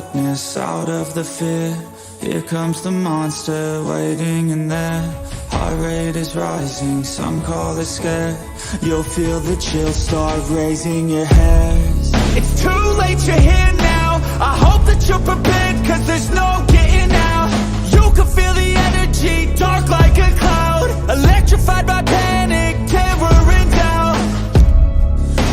darkness, out of the fear. Here comes the monster, waiting in there. Heart rate is rising, some call it scared. You'll feel the chill start raising your hairs. It's too late, you're here now. I hope that you're prepared, cause there's no getting out. You can feel the energy, dark like a cloud. Electrified by panic, terror and doubt.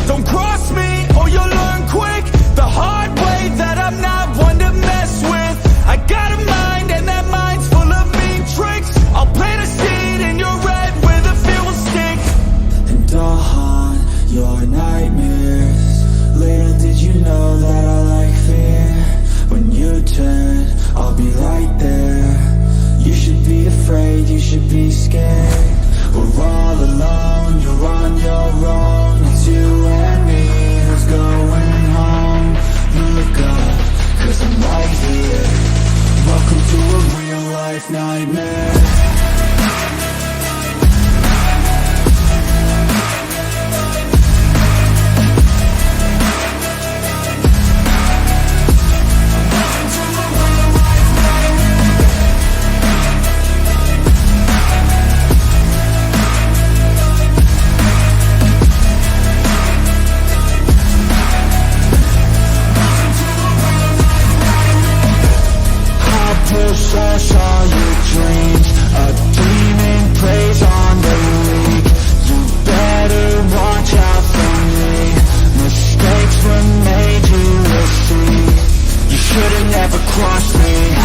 Don't cross me or you'll learn quick the hard way that I'm not one to mess with. I got a mind and that mind's full of mean tricks. I'll plant a seed in your head where the fear will stick. And I'll haunt your nightmares. Little did you know that I like fear. When you turn, I'll be right there. You should be afraid, you should be scared. We're all alone, you're on your own. It's you and me, who's going home? Look up, cause I'm right here. Welcome to a real life nightmare. Possess all your dreams. A demon plays on the leak. You better watch out for me. Mistakes were made, you will see. You should've never crossed me.